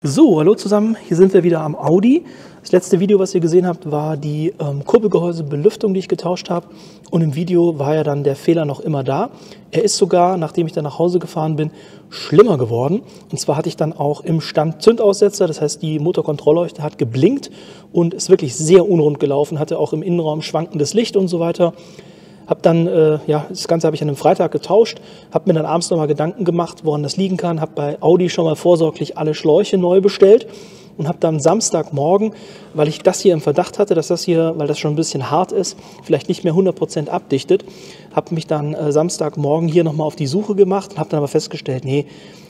So, hallo zusammen, hier sind wir wieder am Audi. Das letzte Video, was ihr gesehen habt, war die Kurbelgehäusebelüftung, die ich getauscht habe. Und im Video war ja dann der Fehler noch immer da. Er ist sogar, nachdem ich dann nach Hause gefahren bin, schlimmer geworden. Und zwar hatte ich dann auch im Stand Zündaussetzer, das heißt die Motorkontrollleuchte hat geblinkt und ist wirklich sehr unrund gelaufen, hatte auch im Innenraum schwankendes Licht und so weiter. Hab dann, das Ganze habe ich an einem Freitag getauscht, habe mir dann abends nochmal Gedanken gemacht, woran das liegen kann, habe bei Audi schon mal vorsorglich alle Schläuche neu bestellt und habe dann Samstagmorgen, weil ich das hier im Verdacht hatte, dass das hier, weil das schon ein bisschen hart ist, vielleicht nicht mehr 100% abdichtet, habe mich dann Samstagmorgen hier nochmal auf die Suche gemacht und habe dann aber festgestellt, nee,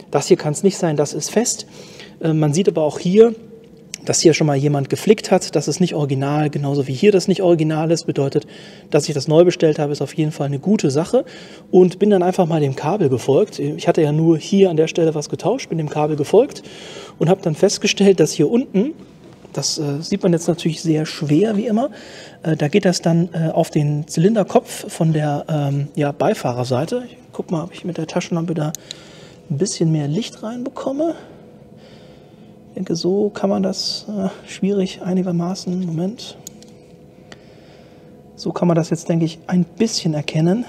das hier kann es nicht sein, das ist fest. Man sieht aber auch hier, dass hier schon mal jemand geflickt hat, das ist nicht original, genauso wie hier das nicht original ist, bedeutet, dass ich das neu bestellt habe, ist auf jeden Fall eine gute Sache und bin dann einfach mal dem Kabel gefolgt. Ich hatte ja nur hier an der Stelle was getauscht, bin dem Kabel gefolgt und habe dann festgestellt, dass hier unten, das sieht man jetzt natürlich sehr schwer wie immer, da geht das dann auf den Zylinderkopf von der Beifahrerseite. Ich guck mal, ob ich mit der Taschenlampe da ein bisschen mehr Licht reinbekomme. Ich denke, so kann man das schwierig einigermaßen, Moment, so kann man das jetzt, denke ich, ein bisschen erkennen.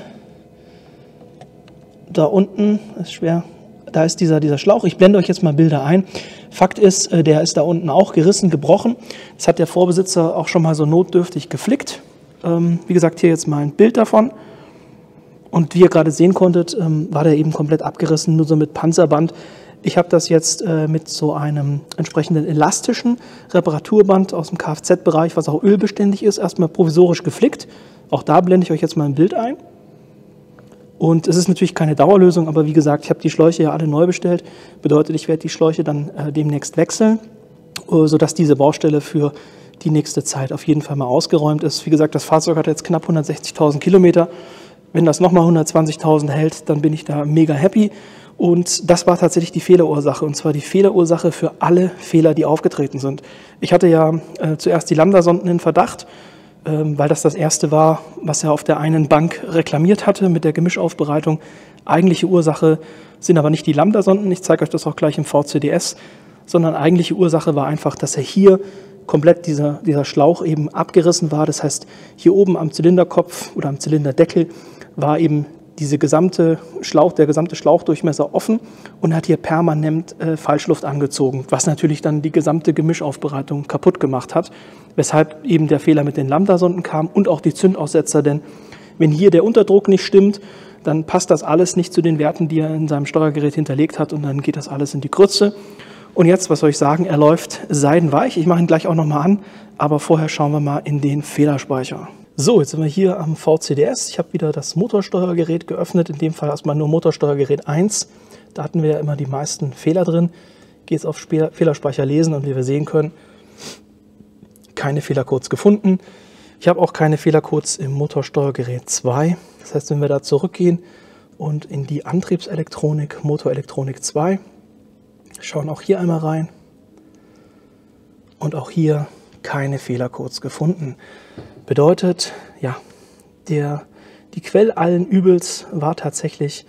Da unten ist schwer, da ist dieser Schlauch, ich blende euch jetzt mal Bilder ein. Fakt ist, der ist da unten auch gerissen, gebrochen. Das hat der Vorbesitzer auch schon mal so notdürftig geflickt. Wie gesagt, hier jetzt mal ein Bild davon. Und wie ihr gerade sehen konntet, war der eben komplett abgerissen, nur so mit Panzerband. Ich habe das jetzt mit so einem entsprechenden elastischen Reparaturband aus dem Kfz-Bereich, was auch ölbeständig ist, erstmal provisorisch geflickt. Auch da blende ich euch jetzt mal ein Bild ein. Und es ist natürlich keine Dauerlösung, aber wie gesagt, ich habe die Schläuche ja alle neu bestellt. Bedeutet, ich werde die Schläuche dann demnächst wechseln, sodass diese Baustelle für die nächste Zeit auf jeden Fall mal ausgeräumt ist. Wie gesagt, das Fahrzeug hat jetzt knapp 160.000 Kilometer. Wenn das nochmal 120.000 hält, dann bin ich da mega happy. Und das war tatsächlich die Fehlerursache, und zwar die Fehlerursache für alle Fehler, die aufgetreten sind. Ich hatte ja zuerst die Lambda-Sonden in Verdacht, weil das erste war, was er auf der einen Bank reklamiert hatte mit der Gemischaufbereitung. Eigentliche Ursache sind aber nicht die Lambda-Sonden, ich zeige euch das auch gleich im VCDS, sondern eigentliche Ursache war einfach, dass er hier komplett dieser Schlauch eben abgerissen war. Das heißt, hier oben am Zylinderkopf oder am Zylinderdeckel war eben der gesamte Schlauchdurchmesser offen und hat hier permanent Falschluft angezogen, was natürlich dann die gesamte Gemischaufbereitung kaputt gemacht hat, weshalb eben der Fehler mit den Lambda-Sonden kam und auch die Zündaussetzer, denn wenn hier der Unterdruck nicht stimmt, dann passt das alles nicht zu den Werten, die er in seinem Steuergerät hinterlegt hat und dann geht das alles in die Grütze. Und jetzt, was soll ich sagen, er läuft seidenweich. Ich mache ihn gleich auch nochmal an, aber vorher schauen wir mal in den Fehlerspeicher. So, jetzt sind wir hier am VCDS. Ich habe wieder das Motorsteuergerät geöffnet, in dem Fall erstmal nur Motorsteuergerät 1. Da hatten wir ja immer die meisten Fehler drin. Ich gehe jetzt auf Fehlerspeicher lesen und wie wir sehen können, keine Fehlercodes gefunden. Ich habe auch keine Fehlercodes im Motorsteuergerät 2. Das heißt, wenn wir da zurückgehen und in die Antriebselektronik, Motorelektronik 2, schauen auch hier einmal rein und auch hier keine Fehlercodes gefunden. Bedeutet, ja, die Quelle allen Übels war tatsächlich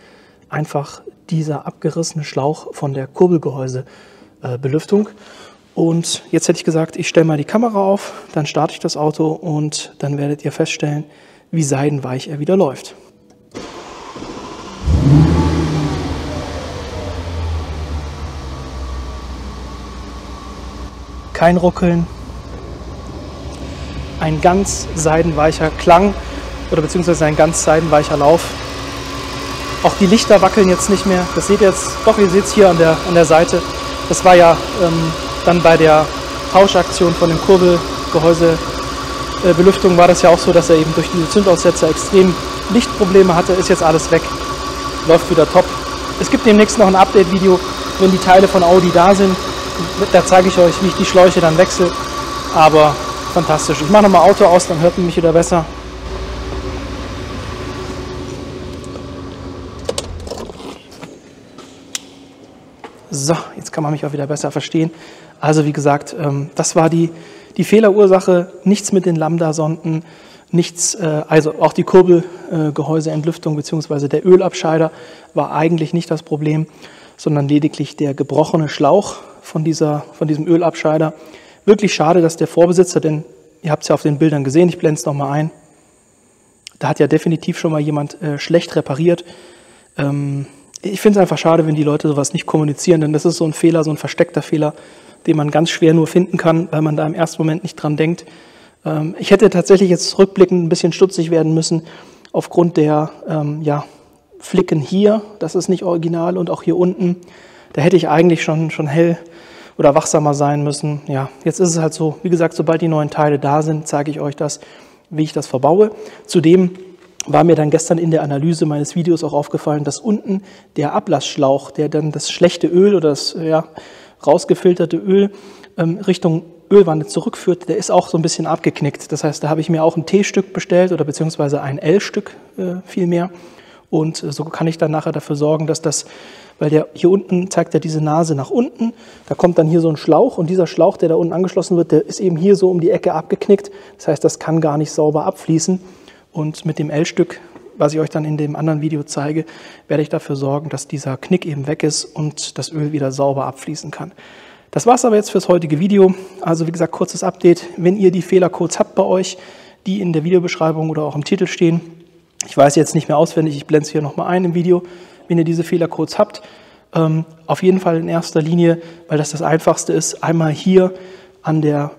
einfach dieser abgerissene Schlauch von der Kurbelgehäusebelüftung. Und jetzt hätte ich gesagt, ich stelle mal die Kamera auf, dann starte ich das Auto und dann werdet ihr feststellen, wie seidenweich er wieder läuft. Kein Ruckeln. Ein ganz seidenweicher Klang oder beziehungsweise ein ganz seidenweicher Lauf. Auch die Lichter wackeln jetzt nicht mehr. Das seht ihr jetzt, doch ihr seht es hier an der Seite. Das war ja dann bei der Tauschaktion von den Kurbelgehäusebelüftung war das ja auch so, dass er eben durch diese Zündaussetzer extrem Lichtprobleme hatte. Ist jetzt alles weg, läuft wieder top. Es gibt demnächst noch ein Update-Video, wenn die Teile von Audi da sind. Da zeige ich euch, wie ich die Schläuche dann wechsle. Aber fantastisch. Ich mache nochmal Auto aus, dann hört man mich wieder besser. So, jetzt kann man mich auch wieder besser verstehen. Also wie gesagt, das war die Fehlerursache. Nichts mit den Lambda-Sonden, nichts, also auch die Kurbel Kübelgehäuseentlüftung bzw. der Ölabscheider war eigentlich nicht das Problem, sondern lediglich der gebrochene Schlauch von diesem Ölabscheider. Wirklich schade, dass der Vorbesitzer, denn ihr habt es ja auf den Bildern gesehen, ich blende es nochmal ein, da hat ja definitiv schon mal jemand schlecht repariert. Ich finde es einfach schade, wenn die Leute sowas nicht kommunizieren, denn das ist so ein Fehler, so ein versteckter Fehler, den man ganz schwer nur finden kann, weil man da im ersten Moment nicht dran denkt. Ich hätte tatsächlich jetzt rückblickend ein bisschen stutzig werden müssen, aufgrund der Flicken hier, das ist nicht original, und auch hier unten, da hätte ich eigentlich schon hell oder wachsamer sein müssen. Ja, jetzt ist es halt so, wie gesagt, sobald die neuen Teile da sind, zeige ich euch das, wie ich das verbaue. Zudem war mir dann gestern in der Analyse meines Videos auch aufgefallen, dass unten der Ablassschlauch, der dann das schlechte Öl oder das rausgefilterte Öl Richtung Ölwanne zurückführt, der ist auch so ein bisschen abgeknickt. Das heißt, da habe ich mir auch ein T-Stück bestellt oder beziehungsweise ein L-Stück vielmehr. Und so kann ich dann nachher dafür sorgen, dass das, weil der hier unten zeigt ja diese Nase nach unten, da kommt dann hier so ein Schlauch und dieser Schlauch, der da unten angeschlossen wird, der ist eben hier so um die Ecke abgeknickt. Das heißt, das kann gar nicht sauber abfließen. Und mit dem L-Stück, was ich euch dann in dem anderen Video zeige, werde ich dafür sorgen, dass dieser Knick eben weg ist und das Öl wieder sauber abfließen kann. Das war es aber jetzt fürs heutige Video. Also wie gesagt, kurzes Update. Wenn ihr die Fehlercodes habt bei euch, die in der Videobeschreibung oder auch im Titel stehen, ich weiß jetzt nicht mehr auswendig, ich blende es hier nochmal ein im Video, wenn ihr diese Fehlercodes habt, auf jeden Fall in erster Linie, weil das Einfachste ist, einmal hier an der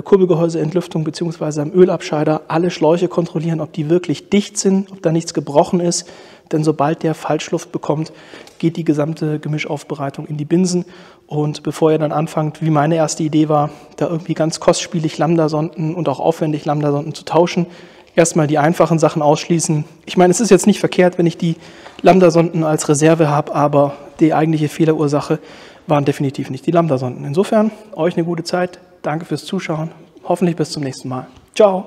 Kurbelgehäuseentlüftung bzw. am Ölabscheider alle Schläuche kontrollieren, ob die wirklich dicht sind, ob da nichts gebrochen ist. Denn sobald der Falschluft bekommt, geht die gesamte Gemischaufbereitung in die Binsen. Und bevor ihr dann anfangt, wie meine erste Idee war, da irgendwie ganz kostspielig Lambda-Sonden und auch aufwendig Lambda-Sonden zu tauschen, erstmal die einfachen Sachen ausschließen. Ich meine, es ist jetzt nicht verkehrt, wenn ich die Lambda-Sonden als Reserve habe, aber die eigentliche Fehlerursache waren definitiv nicht die Lambda-Sonden. Insofern, euch eine gute Zeit. Danke fürs Zuschauen. Hoffentlich bis zum nächsten Mal. Ciao.